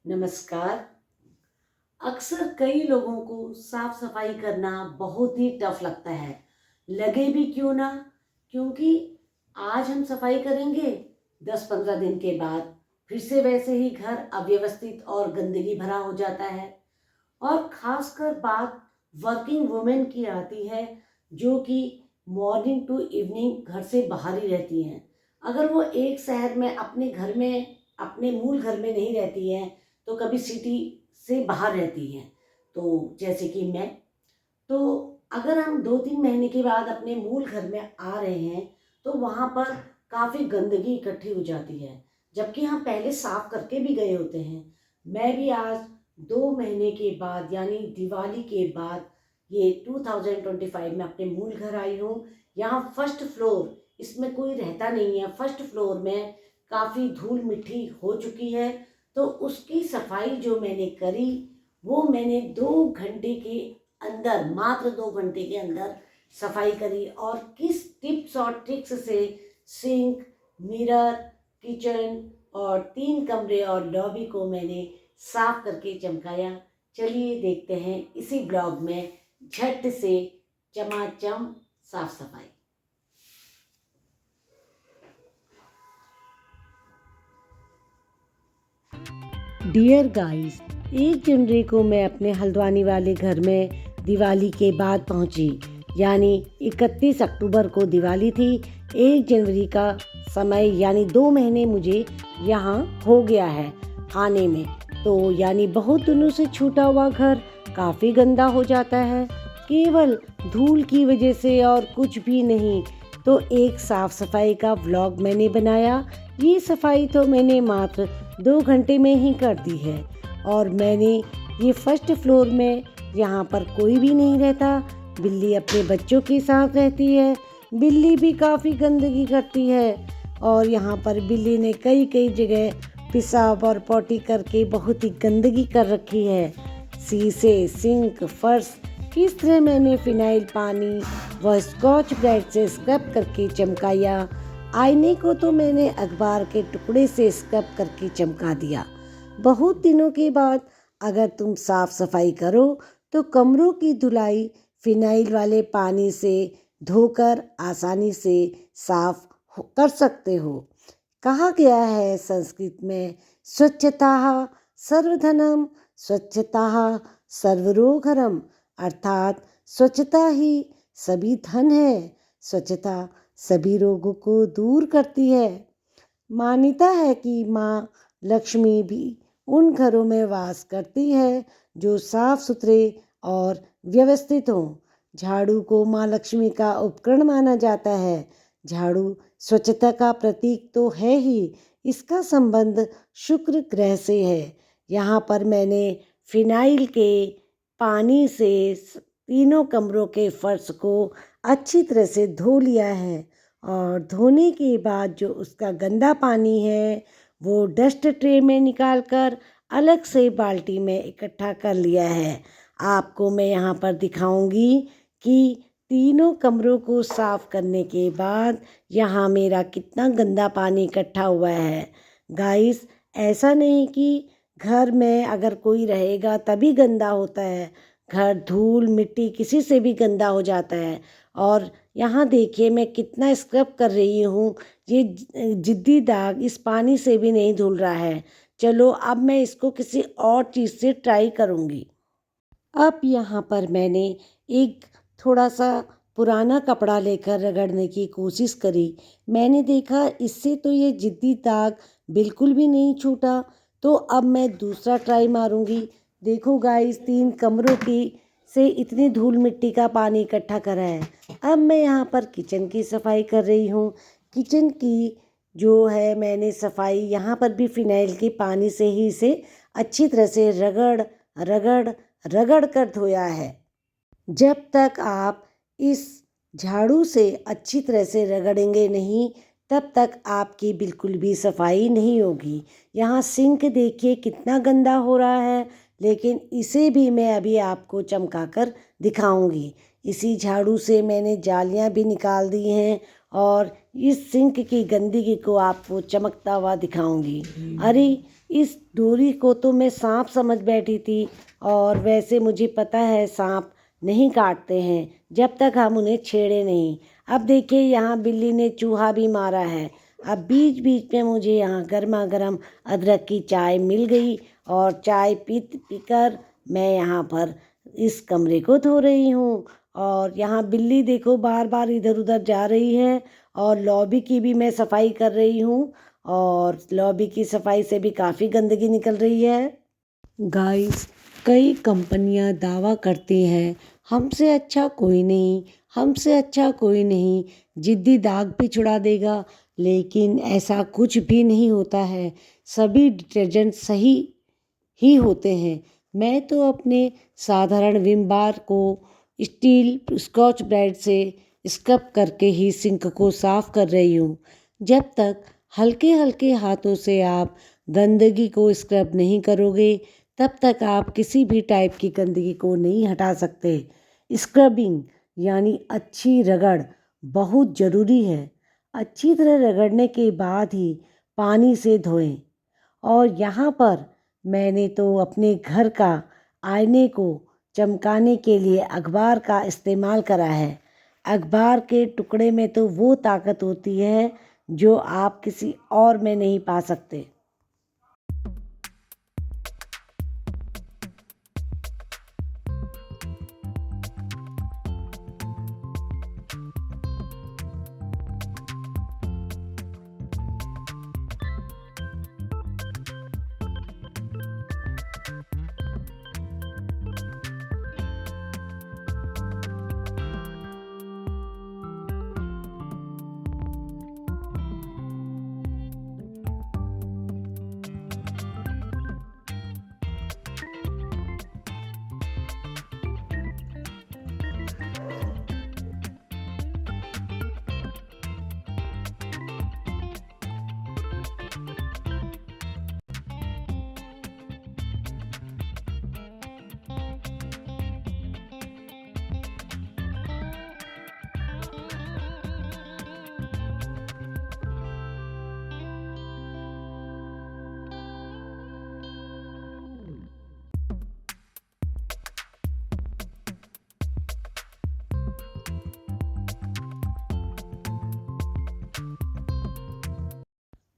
नमस्कार। अक्सर कई लोगों को साफ सफाई करना बहुत ही टफ लगता है, लगे भी क्यों ना। क्योंकि आज हम सफाई करेंगे, 10-15 दिन के बाद फिर से वैसे ही घर अव्यवस्थित और गंदगी भरा हो जाता है। और खासकर बात वर्किंग वुमेन की आती है, जो कि मॉर्निंग टू इवनिंग घर से बाहर ही रहती हैं। अगर वो एक शहर में अपने घर में, अपने मूल घर में नहीं रहती हैं, तो कभी सिटी से बाहर रहती हैं। तो जैसे कि मैं, तो अगर हम 2-3 महीने के बाद अपने मूल घर में आ रहे हैं, तो वहाँ पर काफ़ी गंदगी इकट्ठी हो जाती है, जबकि हम पहले साफ करके भी गए होते हैं। मैं भी आज 2 महीने के बाद, यानी दिवाली के बाद, ये 2025 में अपने मूल घर आई हूँ। यहाँ फर्स्ट फ्लोर, इसमें कोई रहता नहीं है। फर्स्ट फ्लोर में काफ़ी धूल मिट्टी हो चुकी है, तो उसकी सफाई जो मैंने करी, वो मैंने 2 घंटे के अंदर, मात्र 2 घंटे के अंदर सफाई करी। और किस टिप्स और ट्रिक्स से सिंक, मिरर, किचन और 3 कमरे और लॉबी को मैंने साफ करके चमकाया, चलिए देखते हैं इसी ब्लॉग में झट से चमाचम साफ सफाई। डियर गाइस, 1 जनवरी को मैं अपने हल्द्वानी वाले घर में दिवाली के बाद पहुंची। यानी 31 अक्टूबर को दिवाली थी। 1 जनवरी का समय, यानी 2 महीने मुझे यहाँ हो गया है आने में। तो यानी बहुत दिनों से छूटा हुआ घर काफ़ी गंदा हो जाता है, केवल धूल की वजह से और कुछ भी नहीं। तो एक साफ सफाई का व्लॉग मैंने बनाया। ये सफाई तो मैंने मात्र 2 घंटे में ही कर दी है। और मैंने ये फर्स्ट फ्लोर में, यहाँ पर कोई भी नहीं रहता। बिल्ली अपने बच्चों के साथ रहती है। बिल्ली भी काफ़ी गंदगी करती है, और यहाँ पर बिल्ली ने कई कई जगह पेशाब और पॉटी करके बहुत ही गंदगी कर रखी है। शीशे, सिंक, फर्श किस तरह मैंने फिनाइल पानी व स्कॉच ब्राइट से स्क्रब करके चमकाया। आईने को तो मैंने अखबार के टुकड़े से स्क्रब करके चमका दिया। बहुत दिनों के बाद अगर तुम साफ सफाई करो, तो कमरों की धुलाई फिनाइल वाले पानी से धोकर आसानी से साफ कर सकते हो। कहा गया है संस्कृत में, स्वच्छता सर्वधनम, स्वच्छता सर्वरोगहरम, अर्थात स्वच्छता ही सभी धन है, स्वच्छता सभी रोगों को दूर करती है। मान्यता है कि माँ लक्ष्मी भी उन घरों में वास करती है जो साफ सुथरे और व्यवस्थित हों। झाड़ू को माँ लक्ष्मी का उपकरण माना जाता है। झाड़ू स्वच्छता का प्रतीक तो है ही, इसका संबंध शुक्र ग्रह से है। यहाँ पर मैंने फिनाइल के पानी से तीनों कमरों के फर्श को अच्छी तरह से धो लिया है। और धोने के बाद जो उसका गंदा पानी है, वो डस्ट ट्रे में निकाल कर अलग से बाल्टी में इकट्ठा कर लिया है। आपको मैं यहाँ पर दिखाऊंगी कि तीनों कमरों को साफ करने के बाद यहाँ मेरा कितना गंदा पानी इकट्ठा हुआ है। गाइस, ऐसा नहीं कि घर में अगर कोई रहेगा तभी गंदा होता है। घर धूल मिट्टी किसी से भी गंदा हो जाता है। और यहाँ देखिए मैं कितना स्क्रब कर रही हूँ, ये जिद्दी दाग इस पानी से भी नहीं धुल रहा है। चलो अब मैं इसको किसी और चीज़ से ट्राई करूँगी। अब यहाँ पर मैंने एक थोड़ा सा पुराना कपड़ा लेकर रगड़ने की कोशिश करी। मैंने देखा इससे तो ये जिद्दी दाग बिल्कुल भी नहीं छूटा। तो अब मैं दूसरा ट्राई मारूंगी। देखो गाइस, 3 कमरों की से इतनी धूल मिट्टी का पानी इकट्ठा करा है। अब मैं यहाँ पर किचन की सफाई कर रही हूँ। किचन की जो है मैंने सफाई यहाँ पर भी फिनाइल के पानी से ही इसे अच्छी तरह से रगड़ रगड़ रगड़ कर धोया है। जब तक आप इस झाड़ू से अच्छी तरह से रगड़ेंगे नहीं, तब तक आपकी बिल्कुल भी सफाई नहीं होगी। यहाँ सिंक देखिए कितना गंदा हो रहा है, लेकिन इसे भी मैं अभी आपको चमका कर दिखाऊंगी। इसी झाड़ू से मैंने जालियाँ भी निकाल दी हैं, और इस सिंक की गंदगी को आपको चमकता हुआ दिखाऊंगी। अरे, इस डोरी को तो मैं सांप समझ बैठी थी, और वैसे मुझे पता है सांप नहीं काटते हैं जब तक हम उन्हें छेड़े नहीं। अब देखिए, यहाँ बिल्ली ने चूहा भी मारा है। अब बीच बीच में मुझे यहाँ गर्मा गर्म अदरक की चाय मिल गई, और चाय पीकर मैं यहाँ पर इस कमरे को धो रही हूँ। और यहाँ बिल्ली देखो बार बार इधर उधर जा रही है, और लॉबी की भी मैं सफाई कर रही हूँ, और लॉबी की सफाई से भी काफ़ी गंदगी निकल रही है। गाइस, कई कंपनियां दावा करती हैं हमसे अच्छा कोई नहीं, हमसे अच्छा कोई नहीं, जिद्दी दाग भी छुड़ा देगा। लेकिन ऐसा कुछ भी नहीं होता है। सभी डिटर्जेंट सही ही होते हैं। मैं तो अपने साधारण विम बार को स्टील स्कॉच ब्राइट से स्क्रब करके ही सिंक को साफ कर रही हूँ। जब तक हल्के हल्के हाथों से आप गंदगी को स्क्रब नहीं करोगे, तब तक आप किसी भी टाइप की गंदगी को नहीं हटा सकते। स्क्रबिंग यानी अच्छी रगड़ बहुत ज़रूरी है। अच्छी तरह रगड़ने के बाद ही पानी से धोएं। और यहाँ पर मैंने तो अपने घर का आईने को चमकाने के लिए अखबार का इस्तेमाल करा है। अखबार के टुकड़े में तो वो ताकत होती है जो आप किसी और में नहीं पा सकते।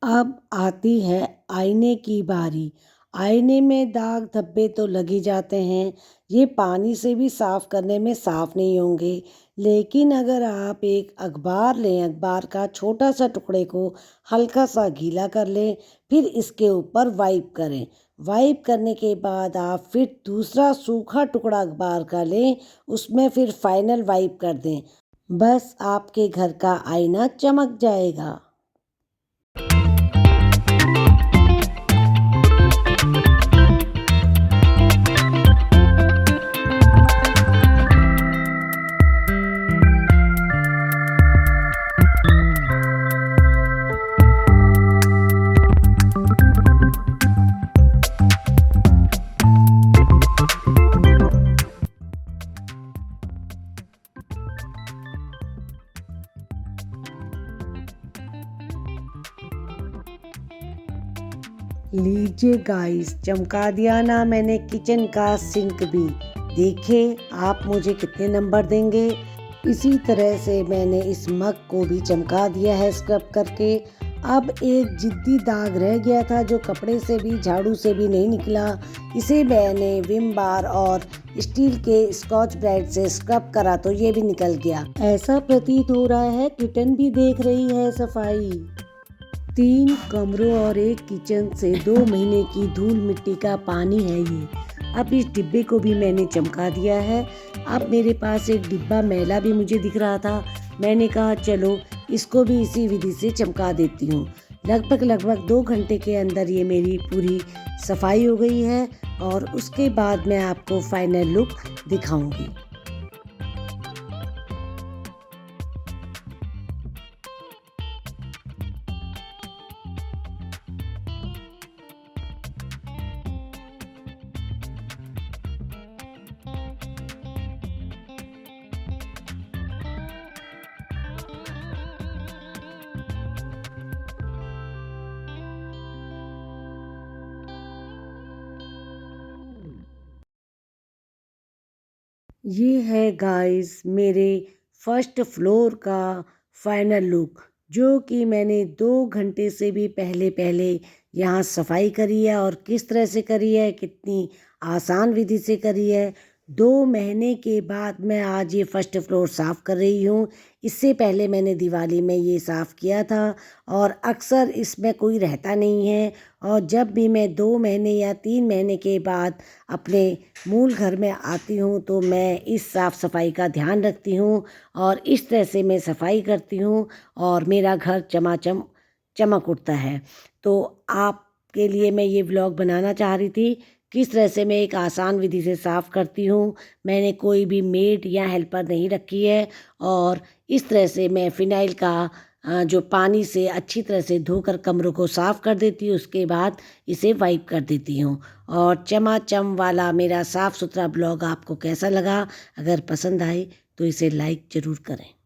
अब आती है आईने की बारी। आईने में दाग धब्बे तो लग ही जाते हैं। ये पानी से भी साफ़ करने में साफ़ नहीं होंगे। लेकिन अगर आप एक अखबार लें, अखबार का छोटा सा टुकड़े को हल्का सा गीला कर लें, फिर इसके ऊपर वाइप करें। वाइप करने के बाद आप फिर दूसरा सूखा टुकड़ा अखबार का लें, उसमें फिर फाइनल वाइप कर दें। बस आपके घर का आईना चमक जाएगा। लीजिए गाइस, चमका दिया ना मैंने किचन का सिंक भी। देखिए आप मुझे कितने नंबर देंगे। इसी तरह से मैंने इस मग को भी चमका दिया है स्क्रब करके। अब एक जिद्दी दाग रह गया था जो कपड़े से भी झाड़ू से भी नहीं निकला। इसे मैंने विम बार और स्टील के स्कॉच ब्राइट से स्क्रब करा तो ये भी निकल गया। ऐसा प्रतीत हो रहा है किटन भी देख रही है सफाई। 3 कमरों और एक किचन से 2 महीने की धूल मिट्टी का पानी है ये। अब इस डिब्बे को भी मैंने चमका दिया है। अब मेरे पास एक डिब्बा मैला भी मुझे दिख रहा था। मैंने कहा चलो इसको भी इसी विधि से चमका देती हूँ। लगभग 2 घंटे के अंदर ये मेरी पूरी सफाई हो गई है, और उसके बाद मैं आपको फाइनल लुक दिखाऊंगी। ये है गाइस मेरे फर्स्ट फ्लोर का फाइनल लुक, जो कि मैंने 2 घंटे से भी पहले यहाँ सफाई करी है। और किस तरह से करी है, कितनी आसान विधि से करी है। 2 महीने के बाद मैं आज ये फर्स्ट फ्लोर साफ़ कर रही हूँ। इससे पहले मैंने दिवाली में ये साफ़ किया था और अक्सर इसमें कोई रहता नहीं है। और जब भी मैं 2 महीने या 3 महीने के बाद अपने मूल घर में आती हूँ तो मैं इस साफ़ सफाई का ध्यान रखती हूँ और इस तरह से मैं सफाई करती हूँ और मेरा घर चमाचम चमक उठता है। तो आपके लिए मैं ये व्लॉग बनाना चाह रही थी, किस तरह से मैं एक आसान विधि से साफ़ करती हूँ। मैंने कोई भी मेड या हेल्पर नहीं रखी है और इस तरह से मैं फ़िनाइल का जो पानी से अच्छी तरह से धोकर कमरों को साफ़ कर देती हूँ, उसके बाद इसे वाइप कर देती हूँ। और चमाचम वाला मेरा साफ़ सुथरा ब्लॉग आपको कैसा लगा? अगर पसंद आए तो इसे लाइक ज़रूर करें।